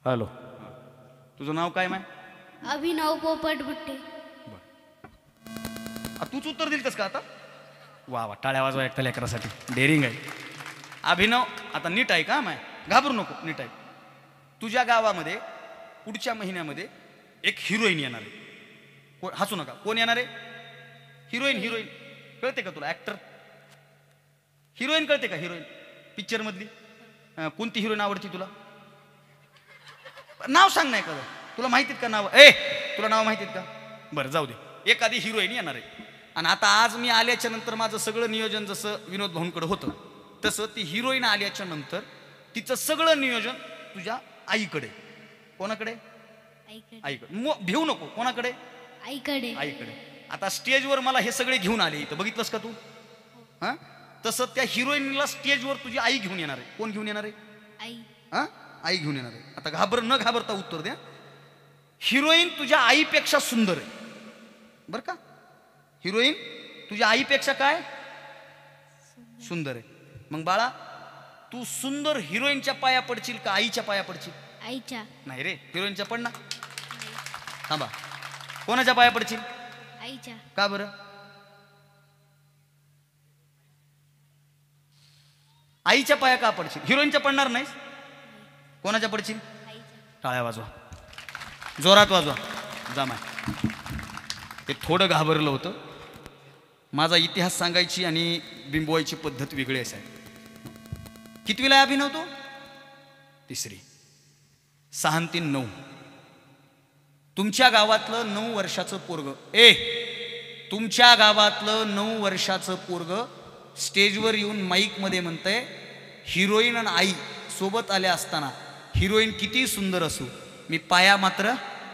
Hello, तुझं नाव काय माय? अभिनव पोपट बुट्टे. तूच उत्तर दिलतस का आता? वा वा, टाळ्या वाजवा एकट्या लेकरासाठी, डेअरिंग आहे. अभिनव, आता नीट आहे का माय, घाबरू नको, नीट आहे. तुझ्या गावामध्ये पुढच्या महिन्यामध्ये एक हिरोईन येणार आहे. हसू नका, कोण येणार आहे? हिरोईन. हिरोईन कळते का तुला? ऍक्टर हिरोईन कळते का? हिरोईन पिक्चर मधली कोणती हिरोईन आवडती तुला? नाव सांग. नाही का तुला माहितीत का नाव? तुला नाव माहितीत का? बरं जाऊ दे, एखादी हिरोईन येणार आहे. आणि आता आज मी आल्याच्या नंतर माझं सगळं नियोजन जसं विनोद भाऊंकडे होतं तसं ती हिरोईन आल्याच्या नंतर तिचं सगळं नियोजन तुझ्या आईकडे. कोणाकडे? आईकडे. भिवू नको. कोणाकडे? आईकडे. आईकडे. आता स्टेजवर मला हे सगळे घेऊन आले इथं, बघितलंस का तू? हा, तसं त्या हिरोईनला स्टेजवर तुझी आई घेऊन येणार आहे. कोण घेऊन येणार आहे? आई. हा, आई घेऊन येणार आहे. आता न घाबरता उत्तर द्या. हिरोईन तुझ्या आईपेक्षा सुंदर आहे बर का? हिरोईन तुझ्या आईपेक्षा काय सुंदर आहे. मग बाळा, तू सुंदर हिरोईनच्या पाया पडशील का आईच्या पाया पडशील? आईच्या. नाही रे, हिरोईनच्या पड ना. थांबा, कोणाच्या पाया पडशील? आईच्या. का बरं? आईच्या पाया का पडशील? हिरोईनच्या पडणार नाहीस? कोणाच्या पडशील? टाळ्या वाजवा, जोरात वाजवा. जमाय. ते थोडं घाबरलं होतं. माझा इतिहास सांगायची आणि बिंबवायची पद्धत वेगळी असाय. कितवीला आहे अभिनव तो? तिसरी. 6 आणि 3 9. तुमच्या गावातलं 9 वर्षाचं पोरग, तुमच्या गावातलं 9 वर्षाचं पोरग स्टेजवर येऊन माईक मध्ये म्हणतंय, हिरोईन आणि आई सोबत आल्या असताना हिरोईन किती सुंदर असू, मी पाया मात्र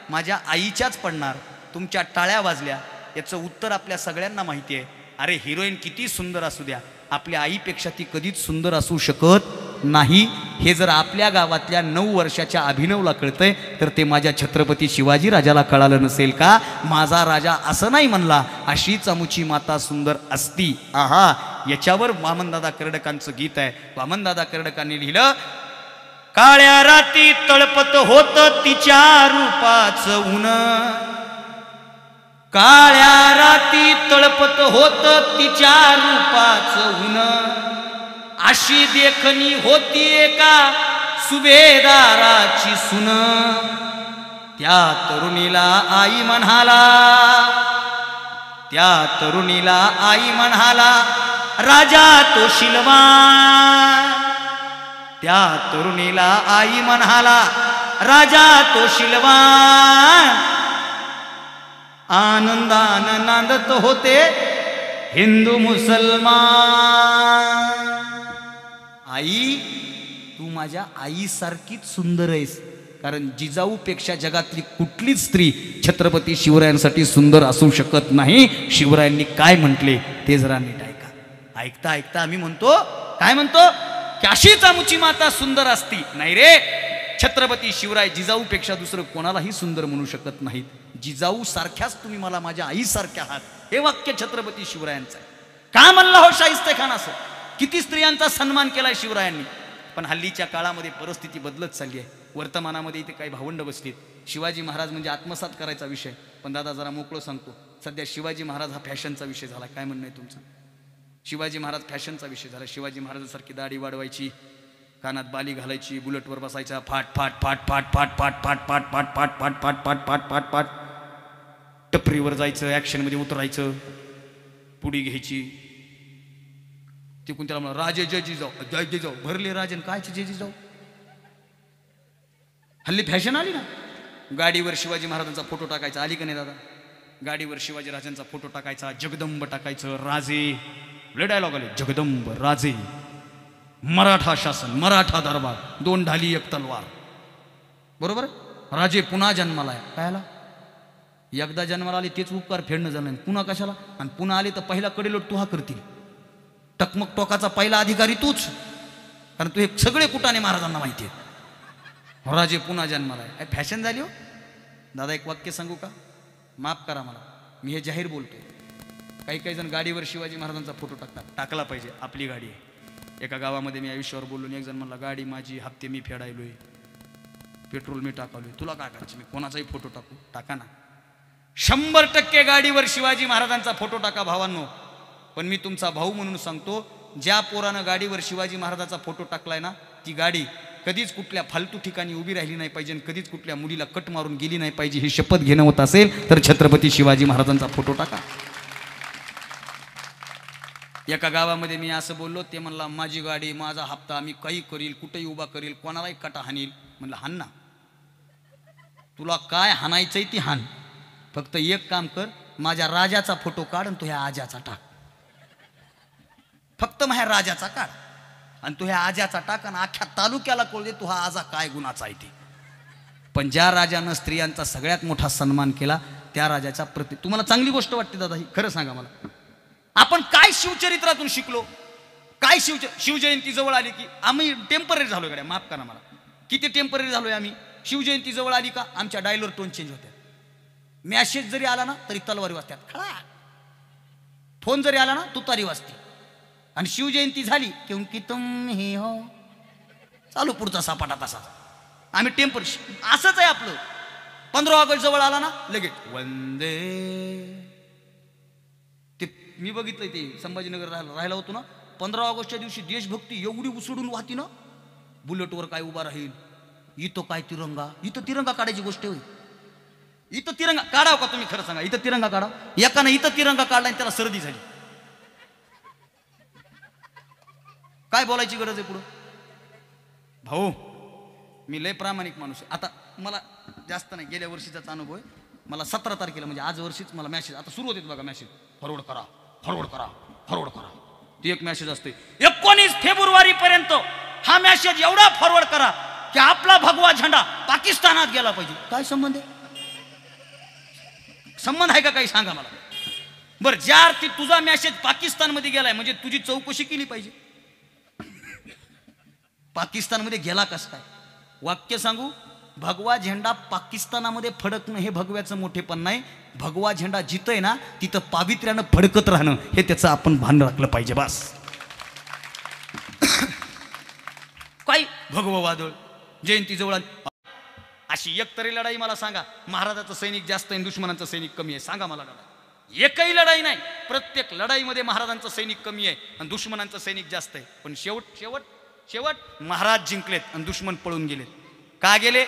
माझ्या आईच्याच पडणार. तुमच्या टाळ्या वाजल्या. याचं उत्तर आपल्या सगळ्यांना माहिती आहे. अरे, हिरोईन किती सुंदर असू द्या, आपल्या आईपेक्षा ती कधीच सुंदर असू शकत नाही. हे जर आपल्या गावातल्या 9 वर्षाच्या अभिनवला कळतंय तर ते माझ्या छत्रपती शिवाजी राजाला कळालं नसेल का? माझा राजा असं नाही म्हणला, अशीच आमुची माता सुंदर असती. आहा, याच्यावर वामनदादा कर्डकांचं गीत आहे. वामनदादा कर्डकांनी लिहिलं, काळ्या राती तळपत होत तिच्या रूपाचं ऊन, काळ्या राती तळपत होत तिच्या रूपाचं ऊन, अशी देखणी होती एका सुभेदाराची सुन. त्या तरुणीला आई म्हणाला, त्या तरुणीला आई म्हणाला, राजा तो शिलवान. त्या तरुणीला आई म्हणाला, राजा तो शिलवान. आनंदान नांदत होते हिंदू मुसलमान. आई, तू माझ्या आईसारखीच सुंदर आहेस. कारण जिजाऊपेक्षा जगातली कुठलीच स्त्री छत्रपती शिवरायांसाठी सुंदर असू शकत नाही. शिवरायांनी काय म्हटले ते जरा नीट ऐका. ऐकता ऐकता आम्ही म्हणतो, काय म्हणतो? की अशीच आमची माता सुंदर असती. नाही रे, छत्रपती शिवराय जिजाऊपेक्षा दुसरं कोणालाही सुंदर म्हणू शकत नाहीत. जिजाऊ सारख्याच तुम्ही मला माझ्या आईसारख्या आहात. हे वाक्य छत्रपती शिवरायांचं आहे. का म्हणला हो शाहिस्ते खान असं? किती स्त्रियांचा सन्मान केलाय शिवरायांनी. पण हल्लीच्या काळामध्ये परिस्थिती बदलत चालली आहे. वर्तमानामध्ये इथे काही भावंड बसलीत. शिवाजी महाराज म्हणजे आत्मसात करायचा विषय. पण दादा जरा मोकळं सांगतो, सध्या शिवाजी महाराज हा फॅशनचा विषय झाला. काय म्हणणं आहे तुमचं? शिवाजी महाराज फॅशनचा विषय झाला. शिवाजी महाराजांसारखी दाढी वाढवायची, कानात बाली घालायची, बुलेटवर बसायचा, फाट फाट फाट फाट फाट फाट फाट फाट फाट फाट फाट फाट फाट फाट फाट फाट, टपरीवर जायचं, ऍक्शनमध्ये उतरायचं, पुडी घ्यायची. तिकून त्याला म्हणा, राजे जय जिजाऊ, जय जिजाऊ. भरले राजन कायचे जय जिजाऊ? हल्ली फॅशन आली ना. गाडीवर शिवाजी महाराजांचा फोटो टाकायचा. आली का नाही दादा? गाडीवर शिवाजी राजांचा फोटो टाकायचा, जगदंब टाकायचं, राजे. लय डायलॉग आले, जगदंब, राजे, मराठा शासन, मराठा दरबार, 2 ढाली 1 तलवार. बरोबर? राजे पुन्हा जन्माला आहे. काय आला? एकदा जन्माला आले तेच उपकार फेडणं झालं, पुन्हा कशाला? आणि पुन्हा आले तर पहिला कडेलोट तुहा करतील. टकमक टोकाचा पहिला अधिकारी तूच, कारण तू हे सगळे कुटाने महाराजांना माहिती आहे. राजे पुन्हा जन्माला आहे. फॅशन झाली हो दादा. एक वाक्य सांगू का? माफ करा मला, मी हे जाहीर बोलतोय. काही काही जण गाडीवर शिवाजी महाराजांचा फोटो टाकतात. टाकला पाहिजे, आपली गाडी आहे. एका गावामध्ये मी आयुष्यावर बोललो, एक जण म्हणला, गाडी माझी, हप्ते मी फेडायलोय. पेट्रोल मी टाकावली, तुला काय करायचं, मी कोणाचाही फोटो टाकू, टाका ना. 100% गाडीवर शिवाजी महाराजांचा फोटो टाका भावांनो. पण मी तुमचा भाऊ म्हणून सांगतो, ज्या पोरानं गाडीवर शिवाजी महाराजांचा फोटो टाकलाय ना, ती गाडी कधीच कुठल्या फालतू ठिकाणी उभी राहिली नाही पाहिजे, कधीच कुठल्या मुलीला कट मारून गेली नाही पाहिजे. ही शपथ घेणं होत असेल तर छत्रपती शिवाजी महाराजांचा फोटो टाका. एका गावामध्ये मी असं बोललो, ते म्हणला माझी गाडी, माझा हप्ता, मी काही करील, कुठेही उभा करील, कोणालाही कटा हानील. म्हणलं हाण ना, तुला काय हाणायचंय ती हाण, फक्त एक काम कर, माझ्या राजाचा फोटो काढ आणि तो ह्या आजाचा टाक. फक्त माझ्या राजाचा काढ आणि तो ह्या आजाचा टाक आणि अख्ख्या तालुक्याला कळू दे तू हा आजा काय गुणाचा आहे ते. पण ज्या राजानं स्त्रियांचा सगळ्यात मोठा सन्मान केला त्या राजाचा प्रति तुम्हाला चांगली गोष्ट वाटते दादा ही? खरं सांगा मला, आपण काय शिवचरित्रातून शिकलो, काय शिवजयंती जवळ आली की आम्ही टेम्पररी झालोय गड्या, माफ करा मला, किती टेम्पररी झालोय आम्ही. शिवजयंती जवळ आली का आमच्या डायलर टोन चेंज होत्या. मॅसेज जरी आला ना तरी तलवारी वाजतात, खळा. फोन जरी आला ना तुतारी वाजते. आणि शिवजयंती झाली क्योंकि तुम ही हो, चालू पुढचा सापाटा तसा. आम्ही टेम्पर असंच आहे आपलं. 15 ऑगस्ट जवळ आला ना लगेच वंदे. ते मी बघितलंय, ते संभाजीनगर राहिला होतो ना, 15 ऑगस्टच्या दिवशी देशभक्ती एवढी उसडून वाहती ना, बुलेटवर काय उभा राहील, इथं काय तिरंगा, इथं तिरंगा काढायची गोष्ट होईल. इथं तिरंगा काढाव का तुम्ही, खरं सांगा, इथं तिरंगा काढाव. एकानं इथं तिरंगा काढला आणि त्याला सर्दी झाली. काय बोलायची गरज आहे पुढं? भाऊ मी लय प्रामाणिक माणूस आहे. आता मला जास्त नाही, गेल्या वर्षीचाच अनुभव आहे मला. 17 तारखेला म्हणजे आज वर्षीच मला मॅसेज आता सुरू होते बघा, मॅसेज फॉरवर्ड करा, फॉरवर्ड करा, फॉरवर्ड करा. ती एक मॅसेज असते 19 फेब्रुवारी पर्यंत. हा मॅसेज एवढा फॉरवर्ड करा की आपला भगवा झेंडा पाकिस्तानात गेला पाहिजे. काय संबंध आहे? संबंध आहे का काही सांगा मला बरं. ज्या अर्थी तुझा मॅसेज पाकिस्तानमध्ये गेलाय म्हणजे तुझी चौकशी केली पाहिजे. पाकिस्तानमध्ये गेला कस काय? वाक्य सांगू, भगवा झेंडा पाकिस्तानामध्ये फडकणं हे भगव्याचं मोठेपण नाही. भगवा झेंडा जिथं आहे ना तिथं पावित्र्यानं फडकत राहणं हे त्याचं आपण भान राखलं पाहिजे. बस. काय भगवं वादळ जयंती जवळ अशी एक तरी लढाई मला सांगा, महाराजाचं सैनिक जास्त आहे दुश्मनांचं सैनिक कमी आहे? सांगा मला लढाई. एकही लढाई नाही, प्रत्येक लढाईमध्ये महाराजांचं सैनिक कमी आहे आणि दुश्मनांचं सैनिक जास्त आहे. पण शेवट शेवट शेवट महाराज जिंकलेत आणि दुश्मन पळून गेलेत. का गेले?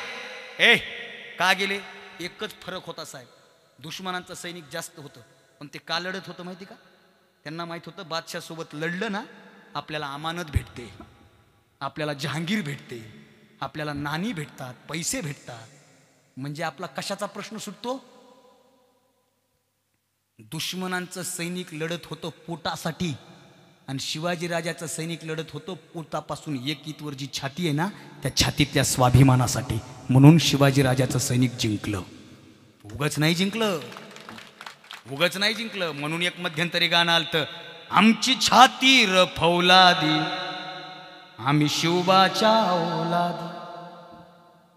का गेले? एकच फरक होता साहेब, दुश्मनांचं सैनिक जास्त होतं पण ते का लढत होतं माहिती का? त्यांना माहित होतं बादशाह सोबत लढलं ना आपल्याला अमानत भेटते, आपल्याला जहांगीर भेटते, आपल्याला नाणी भेटतात, पैसे भेटतात. म्हणजे आपला कशाचा प्रश्न सुटतो? दुश्मनांचं सैनिक लढत होतं पोटासाठी आणि शिवाजी राजाचं सैनिक लढत होतं पोटापासून 1 इंचवर जी छाती आहे ना त्या छातीतल्या स्वाभिमानासाठी. म्हणून शिवाजी राजाचं सैनिक जिंकलं. उगच नाही जिंकलं, उगच नाही जिंकलं. म्हणून एक मध्यंतरी गाणं आलतं, आमची छाती र फौलादी, आम्ही शिवबाच्या औलादी.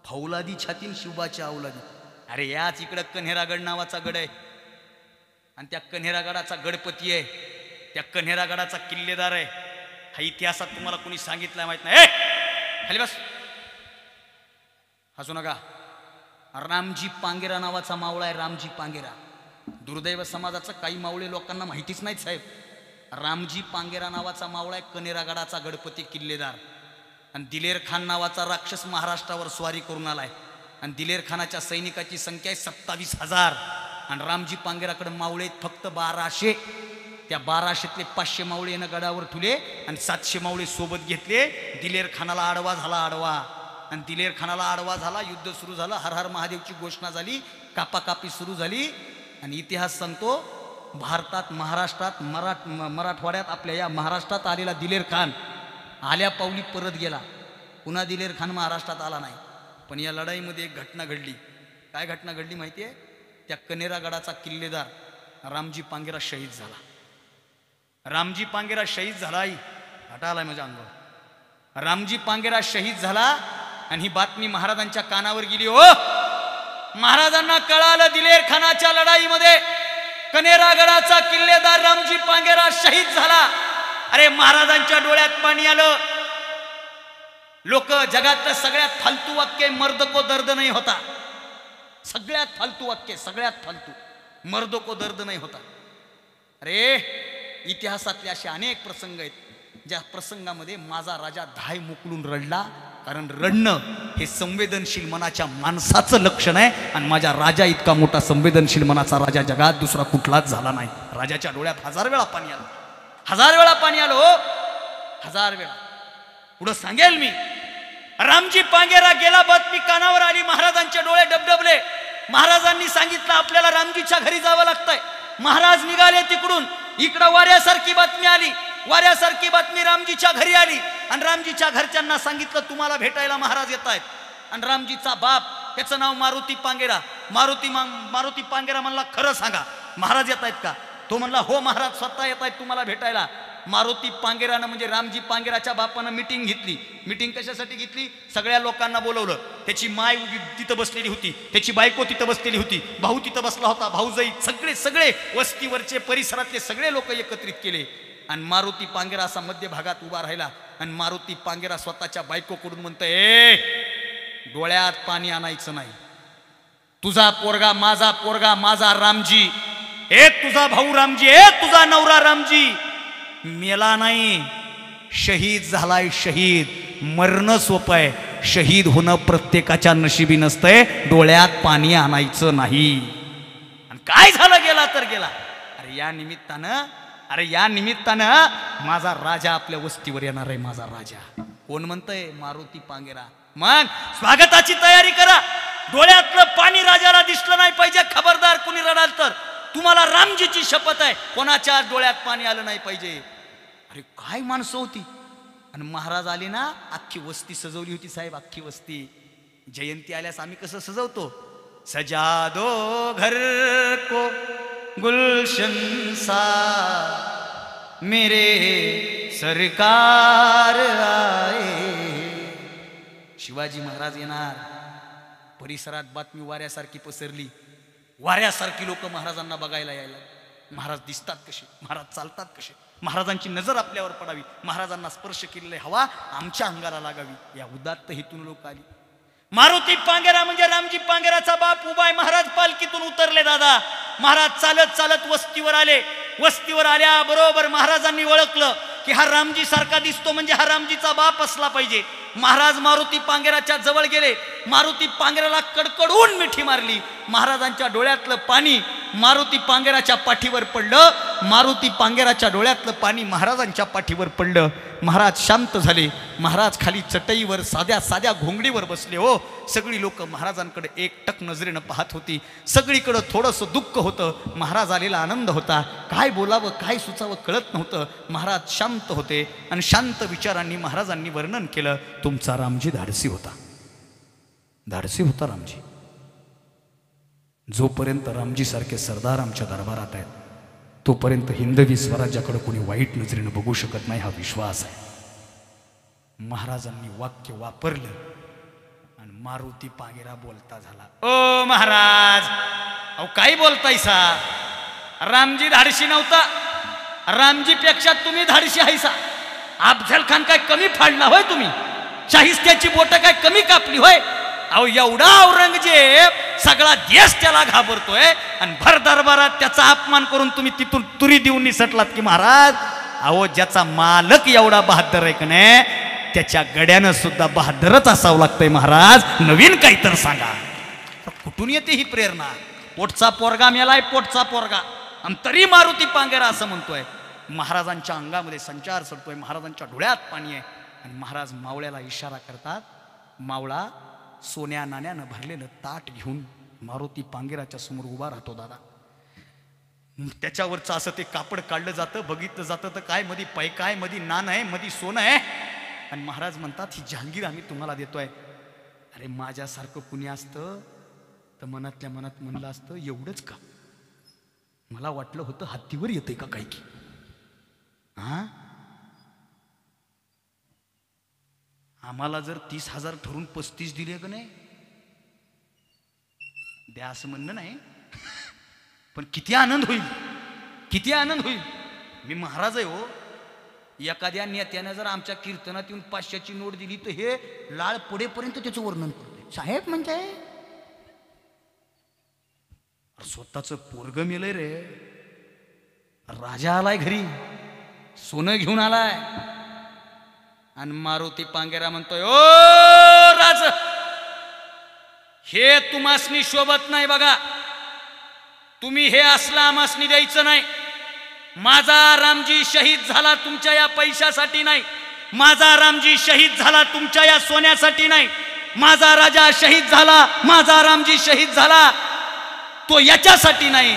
फौलादी छाती शिवबाच्या औलादी. अरे याच इकडं कन्हेरागड नावाचा गड आहे आणि त्या कन्हेरागडाचा गणपती आहे, त्या कन्हेरागडाचा किल्लेदार आहे. हा इतिहासात तुम्हाला कोणी सांगितलं माहित नाही. खाली बस, हसू नका. रामजी पांगेरा नावाचा मावळा आहे, रामजी पांगेरा. दुर्दैव समाजाचं काही मावळे लोकांना माहितीच नाहीत साहेब. रामजी पांगेरा नावाचा मावळा आहे, कन्हेरागडाचा गणपती किल्लेदार. आणि दिलेर खान नावाचा राक्षस महाराष्ट्रावर स्वारी करून आलाय आणि दिलेर खानाच्या सैनिकाची संख्या आहे 27,000 आणि रामजी पांगेराकडे मावळे आहेत फक्त 1200. त्या 1200तले 500 मावळे यानं गडावर ठुले आणि 700 मावळे सोबत घेतले. दिलेर खानाला आडवा झाला, आडवा. आणि दिलेर खानाला आडवा झाला, युद्ध सुरू झालं, हर हर महादेवची घोषणा झाली, कापाकापी सुरू झाली. आणि इतिहास सांगतो भारतात, महाराष्ट्रात, मराठवाड्यात आपल्या या महाराष्ट्रात आलेला दिलेर खान आल्या पावली परत गेला. पुन्हा दिलेर खान महाराष्ट्रात आला नाही. पण या लढाईमध्ये एक घटना घडली. काय घटना घडली माहिती आहे? त्या कन्हेरागडाचा किल्लेदार रामजी पांगेरा शहीद झाला. रामजी पांगेरा शहीद झाला. हटा आलाय माझ्या अंगावर. रामजी पांगेरा शहीद झाला आणि ही बातमी महाराजांच्या कानावर गेली. हो, महाराजांना कळालं दिलेर खानाच्या लढाईमध्ये कन्हेरागडाचा किल्लेदार रामजी पांगेरा शहीद झाला. अरे महाराजांच्या डोळ्यात पाणी आलं. लोक जगातलं सगळ्यात फालतू वाक्य मर्द को दर्द नाही होता. सगळ्यात फालतू वाक्य, सगळ्यात फालतू, मर्द को दर्द नाही होता. अरे इतिहासातले असे अनेक प्रसंग आहेत ज्या प्रसंगामध्ये माझा राजा धाय मोकलून रडला. कारण रडणं हे संवेदनशील मनाच्या माणसाचं लक्षण आहे. आणि माझ्या राजा इतका मोठा संवेदनशील मनाचा राजा जगात दुसरा कुठलाच झाला नाही. राजाच्या डोळ्यात 1000 वेळा पाणी आलं, 1000 वेळा पाणी आलं हो, 1000 वेळा. पुढं सांगेल मी. रामजी पांगेरा गेला, बातमी कानावर आली, महाराजांचे डोळे डबडबले. महाराजांनी सांगितलं आपल्याला रामजीच्या घरी जावं लागतंय. महाराज निघाले तिकडून. इकडं वाऱ्यासारखी बातमी आली, वाऱ्यासारखी बातमी रामजीच्या घरी आली. आणि रामजीच्या घरच्यांना सांगितलं तुम्हाला भेटायला महाराज येत आहेत. आणि रामजीचा बाप, त्याचं नाव मारुती पांगेरा. मारुती पांगेरा म्हणला खरं सांगा महाराज येत आहेत का? तो म्हणला हो महाराज स्वतः येत आहेत तुम्हाला भेटायला. मारुती पांगेरानं म्हणजे रामजी पांगेराच्या बापानं मिटिंग घेतली. मिटिंग कशासाठी घेतली? सगळ्या लोकांना बोलवलं. त्याची माय तिथं बसलेली होती, त्याची बायको तिथं बसलेली होती, भाऊ तिथं बसला होता, भाऊजाई, सगळे वस्तीवरचे परिसरातले सगळे लोक एकत्रित केले. आणि मारुती पांगेरा असा मध्य भागात उभा राहिला. आणि मारुती पांगेरा स्वतःच्या बायकोकडून म्हणतोय ए डोळ्यात पाणी आणायचं नाही. तुझा पोरगा माझा रामजी, ए तुझा भाऊ रामजी, ए तुझा नवरा रामजी मेला नाही, शहीद झालाय. शहीद मरणं सोपं आहे, शहीद होणं प्रत्येकाच्या नशिबी नसतंय. डोळ्यात पाणी आणायचं नाही. आणि काय झालं, गेला तर गेला. अरे या निमित्तानं माझा राजा आपल्या वस्तीवर येणार आहे. माझा राजा कोण म्हणतंय? मारुती पांगेरा. मग स्वागताची तयारी करा. डोळ्यातलं पाणी राजाला दिसलं नाही पाहिजे. खबरदार कुणी रडाल तर तुम्हाला रामजीची शपथ आहे कोणाच्या डोळ्यात पाणी आलं नाही पाहिजे. अरे काय माणसं होती. आणि महाराज आले ना, अख्खी वस्ती सजवली होती साहेब, अख्खी वस्ती. जयंती आल्यास आम्ही कसं सजवतो? सजा दो घर को गुलशन सा मेरे सरकार आए. शिवाजी महाराज येणार. परिसरात बातमी वाऱ्यासारखी पसरली. वाऱ्यासारखी लोक महाराजांना बघायला यायला. महाराज दिसतात कसे, महाराज चालतात कसे, महाराजांची नजर आपल्यावर पडावी, महाराजांना स्पर्श केलेली हवा आमच्या अंगाला लागावी, या उदात्त हेतून लोक आली. मारुती पांगेरा म्हणजे रामजी पांगेराचा बाप उभा आहे. महाराज पालखीतून उतरले दादा. महाराज चालत चालत वस्तीवर आले. वस्तीवर आल्याबरोबर महाराजांनी ओळखलं की हा रामजी सारखा दिसतो म्हणजे हा रामजीचा बाप असला पाहिजे. महाराज मारुती पांगेराच्या जवळ गेले. मारुती पांगेराला कडकडून मिठी मारली. महाराजांच्या डोळ्यातलं पाणी मारुती पांगेराच्या पाठीवर पडलं. मारुती पांगेराच्या डोळ्यातलं पाणी महाराजांच्या पाठीवर पडलं. महाराज शांत झाले. महाराज खाली चटईवर साध्या घोंगडीवर बसले. हो, सगळी लोक महाराजांकडे एकटक नजरेनं पाहत होती. सगळीकडं थोडंसं दुःख होतं. महाराज आलेला आनंद होता. काय बोलावं काय सुचावं कळत नव्हतं. महाराज शांत होते आणि शांत विचारांनी महाराजांनी वर्णन केलं, तुमचा रामजी धाडसी होता. धाडसी होता रामजी. जोपर्यंत रामजी सारखे सरदार आमच्या दरबारात आहेत तोपर्यंत हिंदवी स्वराज्याकडे कोणी वाईट नजरेनं बघू शकत नाही, हा विश्वास आहे. महाराजांनी वाक्य वापरलं आणि मारुती पांगेरा बोलता झाला. ओ महाराज, अहो काय बोलतायसा? रामजी धाडशी नव्हता. रामजीपेक्षा तुम्ही धाडशी हायसा. अफजल खान काय कमी फाडला होय तुम्ही? शाहिस्त्याची बोट काय कमी कापली होय? अहो एवढा औरंगजेब सगळा देश त्याला घाबरतोय आणि भर दरबारात त्याचा अपमान करून तुम्ही तिथून तुरी देऊन निसटलात की महाराज. अहो ज्याचा मालक एवढा बहादर आहे की नाही त्याच्या गड्यानं सुद्धा बहादरच असावं लागतंय महाराज. नवीन काही तर सांगा. कुठून येते ही प्रेरणा? पोटचा पोरगा मेलाय, पोटचा पोरगा, आणि तरी मारुती पांगेरा असं म्हणतोय. महाराजांच्या अंगामध्ये संचार सरतोय, महाराजांच्या डोळ्यात पाणी आहे. आणि महाराज मावळ्याला इशारा करतात. मावळा सोन्या नाण्यानं भरलेलं ताट घेऊन मारुती पांगेराच्या समोर उभा राहतो दादा. त्याच्यावरचं असं ते कापड काढलं जातं, बघितलं जातं तर काय मधी पैका आहे, मधी नान आहे, मधी सोनं आहे. आणि महाराज म्हणतात ही जहांगीर आम्ही तुम्हाला देतोय. अरे माझ्यासारखं कुणी असतं तर मनातल्या मनात म्हणलं असतं एवढंच का? मला वाटलं होतं हत्तीवर येतंय का काय की. हा, आम्हाला जर 30,000 ठरून 35 दिले का नाही द्या असं म्हणणं नाही, पण किती आनंद होईल, किती आनंद होईल. मी महाराज आहे हो, एखाद्या नेत्यानं जर आमच्या कीर्तनात येऊन 500ची नोट दिली तर हे लाळ पडेपर्यंत त्याचं वर्णन करतोय. साहेब म्हणजे स्वतःच पोरग मेलंय रे. राजा आलाय घरी, सोनं घेऊन आलाय, आणि मारुती पांगेरा म्हणतोय, ओ राज, हे तुम्हासनी शोभत नाही बघा, तुम्ही हे असला आमासनी द्यायचं नाही. माझा रामजी शहीद झाला तुमच्या या पैशासाठी नाही, माझा रामजी शहीद झाला तुमच्या या सोन्यासाठी नाही, माझा राजा शहीद झाला, माझा रामजी शहीद झाला तो याच्यासाठी नाही.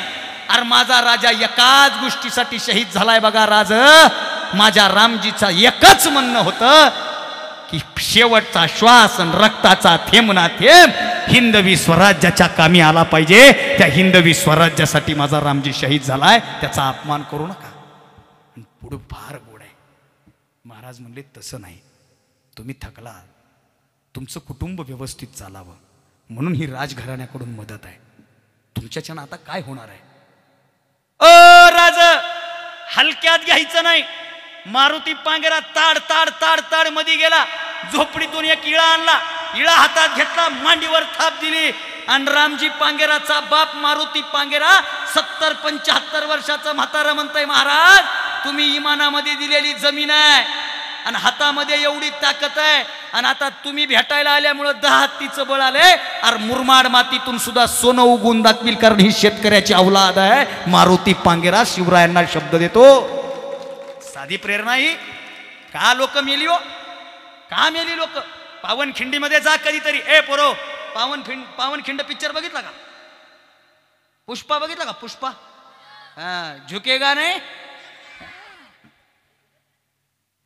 अरे माझा राजा एकाच गोष्टीसाठी शहीद झालाय बघा राज. माझ्या रामजीचा एकच म्हणणं होतं की शेवटचा श्वास आणि रक्ताचा थेंब ना थेंब हिंदवी स्वराज्याच्या कामी आला पाहिजे. त्या हिंदवी स्वराज्यासाठी माझा रामजी शहीद झालाय, त्याचा अपमान करू नका. पुढे फार गोड आहे. महाराज म्हणले तसं नाही, तुम्ही थकला, तुमचं कुटुंब व्यवस्थित चालावं म्हणून ही राजघराण्याकडून मदत आहे. तुमच्याच्यानं आता काय होणार आहे? राज, हलक्यात घ्यायचं नाही. मारुती पांगेरा ताड ताड ताड ताड मध्ये गेला, झोपडीतून एक इळा आणला, इळा हातात घेतला, मांडीवर थाप दिली, आणि रामजी पांगेराचा बाप मारुती पांगेरा 70-75 वर्षाचा म्हातारा म्हणताय, महाराज तुम्ही इमानामध्ये दिलेली जमीन आहे आणि हातामध्ये एवढी ताकद आहे, आणि आता तुम्ही भेटायला आल्यामुळं 10 हत्तीचं बळ आले, अरे मुरमाड मातीतून सुद्धा सोनं उगवून दाखवील, कारण ही शेतकऱ्याची औलाद आहे. मारुती पांगेरा शिवरायांना शब्द देतो. साधी प्रेरणा ही. का लोक मेली हो, का मेली लोक? पावनखिंडीमध्ये जा कधीतरी. ए पोरो, पावनखिंड पिक्चर बघितला का? पुष्पा बघितला का? पुष्पा झुकेगा नाही.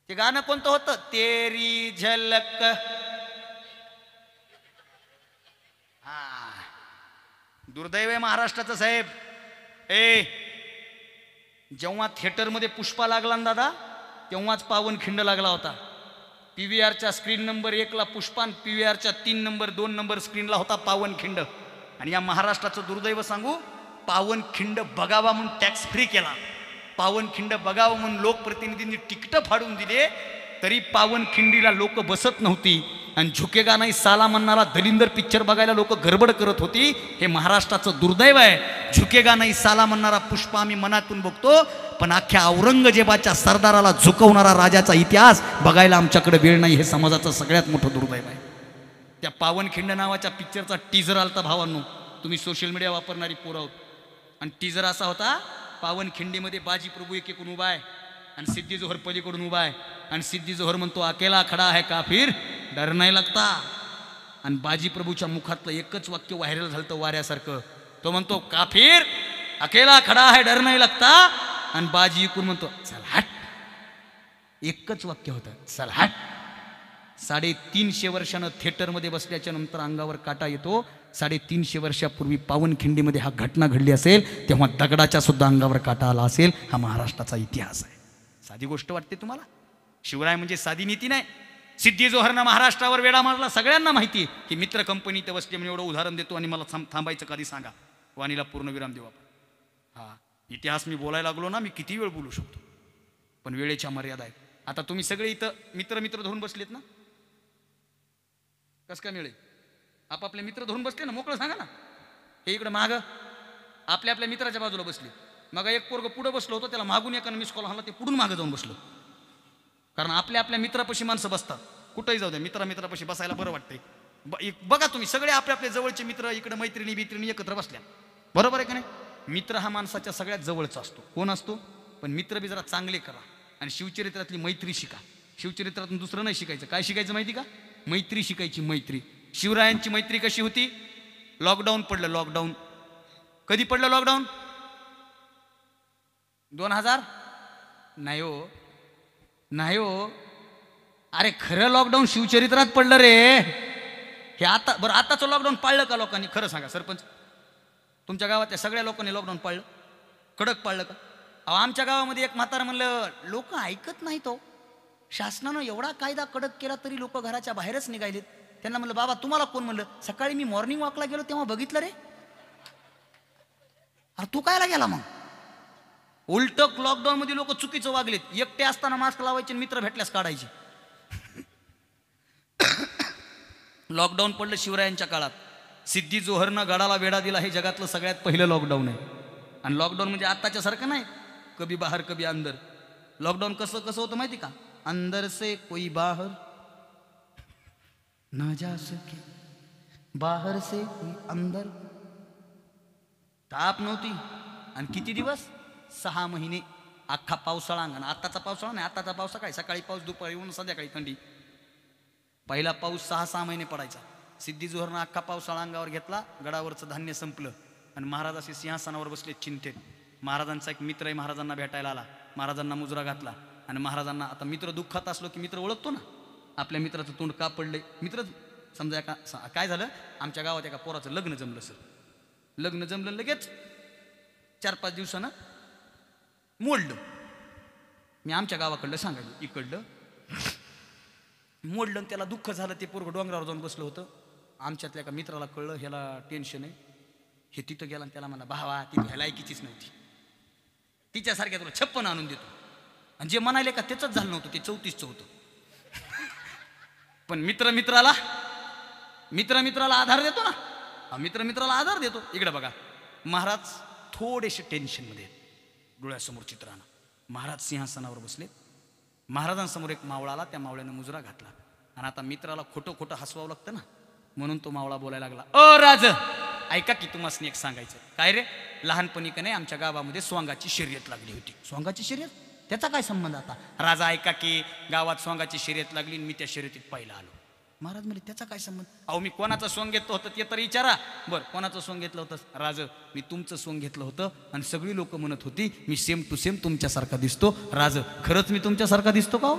ते गाणं कोणतं होतं? तेरी झलक. दुर्दैव आहे महाराष्ट्राचं साहेब. जेव्हा थिएटरमध्ये पुष्पा लागला ना दादा, तेव्हाच पावनखिंड लागला होता. PVRच्या स्क्रीन नंबर 1 ला पुष्पा, आणि PVRच्या 2 नंबर स्क्रीनला होता पावनखिंड. आणि या महाराष्ट्राचं दुर्दैव सांगू, पावनखिंड बघावा म्हणून टॅक्स फ्री केला, पावनखिंड बघावं म्हणून लोकप्रतिनिधींनी तिकीट फाडून दिले, तरी पावनखिंडीला लोक बसत नव्हती. आणि झुकेगा नाही साला म्हणणारा दलिंदर पिक्चर बघायला लोक गडबड करत होती. हे महाराष्ट्राचं दुर्दैव आहे. झुकेगा नाही साला म्हणणारा पुष्पा आम्ही मनातून बघतो, पण अख्ख्या औरंगजेबाच्या सरदाराला झुकवणारा राजाचा इतिहास बघायला आमच्याकडे वेळ नाही. हे समाजाचं सगळ्यात मोठं दुर्दैव आहे. त्या पावनखिंड नावाच्या पिक्चरचा टीजर आलता भावांनो, तुम्ही सोशल मीडिया वापरणारी पोरं आहोत, आणि टीजर असा होता, पावनखिंडीमध्ये बाजी प्रभू एकीकडून उभा आहे आणि सिद्धी जोहर पलीकडून उभा आहे, आणि सिद्धी जोहर म्हणतो अकेला खडा है काफिर डर नाही लगता, आणि बाजी प्रभूच्या मुखातलं एकच वाक्य व्हायरल झालं वाऱ्यासारखं. तो म्हणतो काफिर अकेला खडा है डर नाही लगता, आणि बाजी इकडून म्हणतो चल हट. एकच वाक्य होतं, चल हट. 350 वर्षानं थिएटरमध्ये बसल्याच्या नंतर अंगावर काटा येतो. 350 वर्षापूर्वी पावनखिंडीमध्ये हा घटना घडली असेल, तेव्हा दगडाच्या सुद्धा अंगावर काटा आला असेल. हा महाराष्ट्राचा इतिहास आहे. साधी गोष्ट वाटते तुम्हाला? शिवराय म्हणजे साधी नीती नाही. सिद्धी जोहरनं महाराष्ट्रावर वेढा मारला, सगळ्यांना माहिती की मित्र कंपनी इथं बसली म्हणून एवढं उदाहरण देतो, आणि मला थांबायचं कधी सांगा, वाणीला पूर्णविराम देऊ आपण. हा इतिहास मी बोलायला लागलो ना, मी किती वेळ बोलू शकतो, पण वेळेच्या मर्यादा आहेत. आता तुम्ही सगळे इथं मित्र धरून बसलेत ना, कसं काय मिळेल? आपापले मित्र धरून बसले ना, मोकळं सांगा ना. हे इकडे माग आपल्या मित्राच्या बाजूला बसले. मग एक पोरग पुढे बसलो होतो, त्याला मागून एकानं मिस कॉल हल्ला, ते पुढून मागं जाऊन बसलो. कारण आपल्या मित्रापाशी माणसं बसतात, कुठंही जाऊ द्या, मित्रापाशी बसायला बरं वाटतंय. बघा तुम्ही सगळे आपले जवळचे मित्र इकडे मैत्रिणी एकत्र बसल्या, बरोबर आहे का नाही? मित्र हा माणसाच्या सगळ्यात जवळचा असतो. कोण असतो? पण मित्र बी जरा चांगले करा, आणि शिवचरित्रातली मैत्री शिका. शिवचरित्रातून दुसरं नाही शिकायचं. काय शिकायचं माहिती का? मैत्री शिकायची. मैत्री. शिवरायांची मैत्री कशी होती? लॉकडाऊन पडलं. लॉकडाऊन कधी पडलं? लॉकडाऊन 2000 नाही हो, नाही हो. अरे खरं लॉकडाऊन शिवचरित्रात पडलं रे. हे आता बरं, आताचं लॉकडाऊन पाळलं का लोकांनी? खरं सांगा सरपंच, तुमच्या गावातल्या सगळ्या लोकांनी लॉकडाऊन पाळलं? कडक पाळलं का? अहो आमच्या गावामध्ये एक म्हातारा म्हणलं, लोक ऐकत नाही तो, शासनानं एवढा कायदा कडक केला तरी लोक घराच्या बाहेरच निघालेत. त्यांना म्हणलं, बाबा तुम्हाला कोण म्हणलं? सकाळी मी मॉर्निंग वॉकला गेलो तेव्हा बघितलं रे. अरे तू कायला गेला मग? उलट लॉकडाऊन मध्ये लोक चुकीचं वागलेत. एकटे असताना मास्क लावायचे आणि मित्र भेटल्यास काढायचे. लॉकडाऊन पडलं शिवरायांच्या काळात. सिद्धी जोहरनं गडाला वेढा दिला. हे जगातलं सगळ्यात पहिलं लॉकडाऊन आहे. आणि लॉकडाऊन म्हणजे आत्ताच्या सारखं नाही कभी बाहर कभी अंदर. लॉकडाऊन कसं कसं होतं माहिती का? अंदर से कोई बाहर ना जा सके, बाहर से कोई अंदर. ताप नव्हती. आणि किती दिवस? 6 महिने. अख्खा पावसाळा. आणि आत्ताचा पावसाळा नाही. आत्ताचा पाऊस सकाळी पाऊस, दुपारी ऊन, संध्याकाळी थंडी. पहिला पाऊस 6 महिने पडायचा. सिद्धी जोहरनं अख्खा पावसाळा अंगावर घेतला. गडावरचं धान्य संपलं आणि महाराज असे सिंहासनावर बसले चिंतेत. महाराजांचा एक मित्र आहे, महाराजांना भेटायला आला. महाराजांना मुजरा घातला आणि महाराजांना, आता मित्र दुःखात असलो की मित्र ओळखतो ना, आपल्या मित्राचं तोंड का पडलंय. मित्र समजा काय झालं, आमच्या गावात एका पोराचं लग्न जमलं सर. लग्न जमलं, लगेच 4-5 दिवसानं मोडलं. मी आमच्या गावाकडलं सांगायचं, इकडलं मोडलं. त्याला दुःख झालं. ते पोरगं डोंगरावर जाऊन बसलं होतं. आमच्यातल्या एका मित्राला कळलं ह्याला टेन्शन आहे. हे तिथं गेला आणि त्याला म्हणा, भावा ती ह्याला ऐकीचीच नव्हती, तिच्यासारख्या तुला 56 आणून देतो. आणि जे म्हणाले का त्याच झालं नव्हतं, ते 34चं होतं. पण मित्र मित्राला आधार देतो ना. मित्र मित्राला आधार देतो. इकडे बघा, महाराज थोडेसे टेन्शनमध्ये डोळ्यासमोर चित्रानं. महाराज सिंहासनावर बसले. महाराजांसमोर एक मावळा आला. त्या मावळ्यानं मुजरा घातला. आणि आता मित्राला खोटं खोटं हसवावं लागतं ना, म्हणून तो मावळा बोलायला लागला, अ राज, ऐका की तुम्हाला एक सांगायचं. काय रे? लहानपणी का नाही आमच्या गावामध्ये सोंगाची शर्यत लागली होती. सोंगाची शर्यत? त्याचा काय संबंध आता? राजा, ऐका की गावात सोंगाची शर्यत लागली आणि मी त्या शर्यतीत पहिला आलो. महाराज म्हणजे त्याचा काय संबंध? अहो मी कोणाचं सोंग घेतलं होतं ते तर विचारा. बरं, कोणाचं सोंग घेतलं होतं? राज, मी तुमचं सोंग घेतलं होतं आणि सगळी लोक म्हणत होती मी सेम टू सेम तुमच्यासारखा दिसतो. राज, खरंच मी तुमच्यासारखा दिसतो का हो?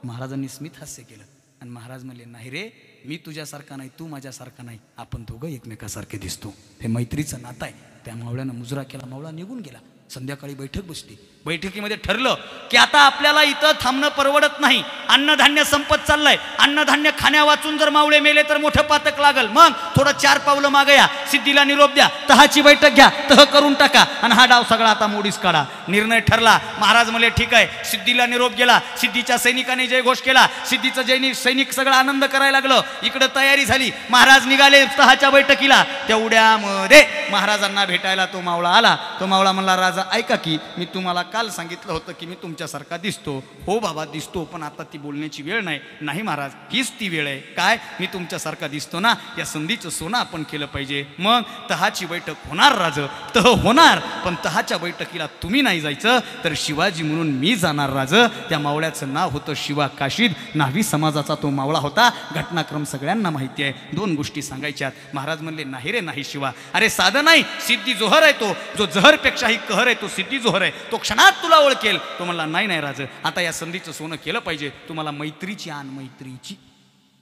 महाराजांनी स्मित हास्य केलं आणि महाराज म्हणले, नाही रे, मी तुझ्यासारखा नाही, तू माझ्यासारखा नाही, आपण दोघं एकमेकासारखे दिसतो. हे मैत्रीचं नातं आहे. त्या मावळ्यानं मुजरा केला. मावळा निघून गेला. संध्याकाळी बैठक बसली. बैठकीमध्ये ठरलं की आता आपल्याला इथं थांबणं परवडत नाही. अन्नधान्य संपत चाललंय. अन्नधान्य खाण्या वाचून जर मावळे मेले तर मोठं पातक लागल. मग थोडं 4 पावलं मागे या, सिद्धीला निरोप द्या, तहाची बैठक घ्या, तह करून टाका आणि हा डाव सगळा आता मोडीस काढा. निर्णय ठरला. महाराज म्हणले, ठीक आहे. सिद्धीला निरोप गेला. सिद्धीच्या सैनिकांनी जयघोष केला. सिद्धीचं सैनिक सगळं आनंद करायला लागलं. इकडं तयारी झाली. महाराज निघाले तहाच्या बैठकीला. तेवढ्यामध्ये महाराजांना भेटायला तो मावळा आला. तो मावळा म्हणला, राजा ऐका की, मी तुम्हाला काल सांगितलं होतं की मी तुमच्यासारखा दिसतो. हो बाबा दिसतो, पण आता ती बोलण्याची वेळ नाही. नाही महाराज, हीच ती वेळ आहे. काय? मी तुमच्यासारखा दिसतो ना, या संधीचं सोनं आपण केलं पाहिजे. मग तहाची बैठक होणार राज, तह होणार, पण तहाच्या बैठकीला तुम्ही नाही जायचं तर शिवाजी म्हणून मी जाणार राज. त्या मावळ्याचं नाव होतं शिवा काशीद. न्हावी समाजाचा तो मावळा होता. घटनाक्रम सगळ्यांना माहिती आहे. 2 गोष्टी सांगायच्यात. महाराज म्हणले, नाही रे नाही शिवा, अरे साधं नाही, सिद्धी जोहर आहे तो, जो जहरपेक्षाही कहर आहे तो सिद्धी जोहर आहे, तो क्षणात तुला ओळखेल. तो म्हणला, नाही नाही राज, आता या संधीचं सोनं केलं पाहिजे. तुम्हाला मैत्रीची आण, मैत्रीची.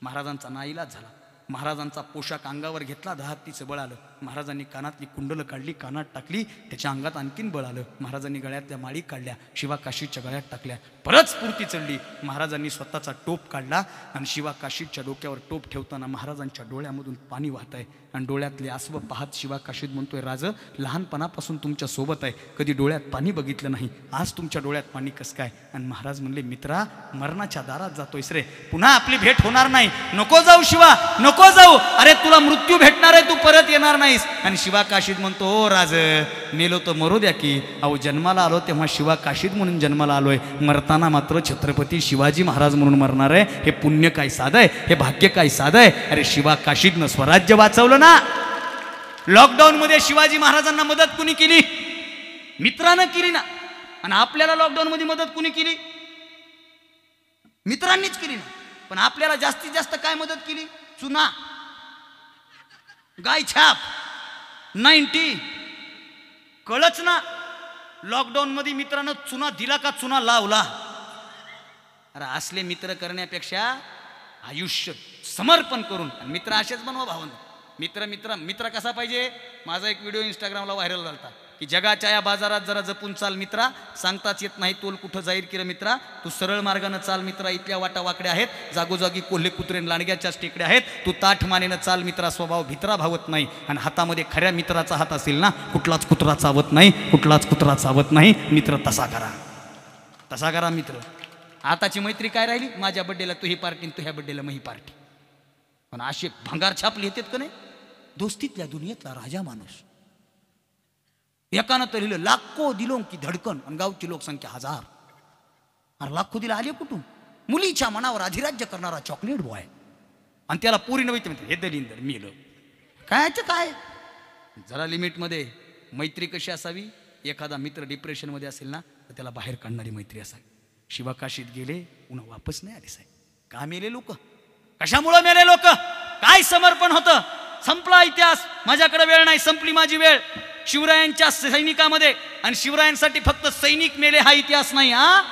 महाराजांचा नाईलाज झाला. महाराजांचा पोशाख अंगावर घेतला. 10 हत्तीचं बळ आलं. महाराजांनी कानातली कुंडलं काढली, कानात टाकली. त्याच्या अंगात आणखीन बळ आलं. महाराजांनी गळ्यातल्या माळी काढल्या, शिवा काशीदच्या गळ्यात टाकल्या. परत स्फूर्ती चढली. महाराजांनी स्वतःचा टोप काढला आणि शिवा काशीदच्या डोक्यावर टोप ठेवताना महाराजांच्या डोळ्यामधून पाणी वाहत आहे. आणि डोळ्यातले आसव पाहत शिवा काशीद म्हणतोय, राज, लहानपणापासून तुमच्या सोबत आहे, कधी डोळ्यात पाणी बघितलं नाही, आज तुमच्या डोळ्यात पाणी कसं काय? आणि महाराज म्हणले, मित्रा, मरणाच्या दारात जातोयस रे, पुन्हा आपली भेट होणार नाही. नको जाऊ शिवा, नको जाऊ. अरे तुला मृत्यू भेटणार आहे, तू परत येणार नाहीस. आणि शिवा काशीद म्हणतो, ओ राज, मेलो तर मरू द्या की. अहो जन्माला आलो तेव्हा शिवा काशीद म्हणून जन्माला आलोय, मरताना मात्र छत्रपती शिवाजी महाराज म्हणून मरणार आहे. हे पुण्य काय साधं आहे, हे भाग्य काय साधं आहे. अरे शिवा काशीदनं स्वराज्य वाचवलं ना. लॉकडाऊन मध्ये शिवाजी महाराजांना मदत कुणी केली? मित्रानं केली ना. आणि आपल्याला लॉकडाऊन मध्ये मदत कुणी केली? मित्रांनीच केली ना. पण आपल्याला जास्तीत जास्त काय मदत केली? चुना, गाय छाप, 90. कळच ना. लॉकडाऊन मध्ये मित्रानं चुना दिला का चुना लावला? अरे असले मित्र करण्यापेक्षा आयुष्य समर्पण करून, मित्र असेच बनवा भावना. मित्र मित्र मित्र कसा पाहिजे? माझा एक व्हिडिओ इंस्टाग्रामला व्हायरल झाला की जगाच्या या बाजारात जरा जपून चाल मित्रा, सांगताच येत नाही तोल कुठं जाईल की रे मित्रा, तू सरळ मार्गानं चाल मित्रा, इथल्या वाटा वाकड्या आहेत, जागोजागी कोल्हे कुत्रे लांडग्याच्याच टेकड्या आहेत, तू ताठ मानेनं चाल मित्रा, स्वभाव भित्रा भावत नाही, आणि हातामध्ये खऱ्या मित्राचा हात असेल ना, कुठलाच कुत्रा चावत नाही, कुठलाच कुत्रा चावत नाही. मित्र तसा करा, तसा करा मित्र. आताची मैत्री काय राहिली? माझ्या बड्डेला तू ही पार्टी, तू ह्या बड्डेला मग ही पार्टी. पण असे भंगार छापले येतात का नाही? दोस्तीतल्या दुनियेतला राजा माणूस. एकानं तर लिहिलं लाखो दिलो की धडकन, आणि गावची लोकसंख्या 1000. अरे लाखो दिला आले कुठून? मुलीच्या मनावर अधिराज्य करणारा चॉकलेट बॉय, आणि त्याला पुरी नव्हती म्हणते हे दलिंदर मेलं. कायचं काय? जरा लिमिटमध्ये मैत्री कशी असावी? एखादा मित्र डिप्रेशनमध्ये असेल ना, तर त्याला बाहेर काढणारी मैत्री असावी. शिवाकाशीत गेले पुन्हा वापस नाही आले साहेब. का मेले लोक? कशामुळं मेले लोक? काय समर्पण होतं? संपला इतिहास, माझ्याकडे वेळ नाही, संपली माझी वेळ. शिवरायांच्या सैनिकामध्ये, आणि शिवरायांसाठी फक्त सैनिक मेले हा इतिहास नाही. हा,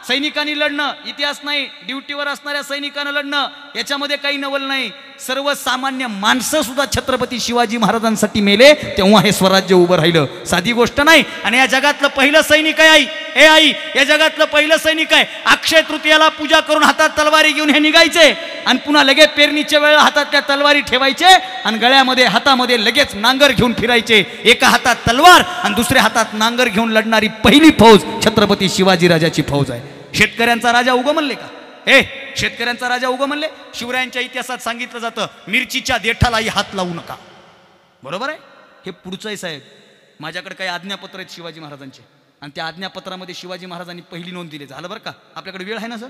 सैनिकांनी लढणं इतिहास नाही, ड्युटीवर असणाऱ्या सैनिकांना लढणं याच्यामध्ये काही नवल नाही. सर्वसामान्य माणसं सुद्धा छत्रपती शिवाजी महाराजांसाठी मेले, तेव्हा हे स्वराज्य उभं राहिलं. साधी गोष्ट नाही. आणि या जगातलं पहिलं सैनिक आहे आई, हे आई, या जगातलं पहिलं सैनिक आहे. अक्षय तृतीयाला पूजा करून हातात तलवारी घेऊन हे निघायचे, आणि पुन्हा लगेच पेरणीच्या वेळेला हातात त्या तलवारी ठेवायचे, आणि गळ्यामध्ये हातामध्ये लगेच नांगर घेऊन फिरायचे. एका हातात तलवार आणि दुसऱ्या हातात नांगर घेऊन लढणारी पहिली फौज छत्रपती शिवाजी राजाची फौज आहे. शेतकऱ्यांचा राजा उगो म्हणले का? हे शेतकऱ्यांचा राजा उगो म्हणले? शिवरायांच्या इतिहासात सांगितलं जातं मिरचीच्या देठालाही हात लावू नका. बरोबर आहे? हे पुढचं आहे साहेब. माझ्याकडे काही आज्ञापत्र आहेत शिवाजी महाराजांचे, आणि त्या आज्ञापत्रामध्ये शिवाजी महाराजांनी पहिली नोंद दिली. झालं बरं का? आपल्याकडे वेळ आहे ना सर?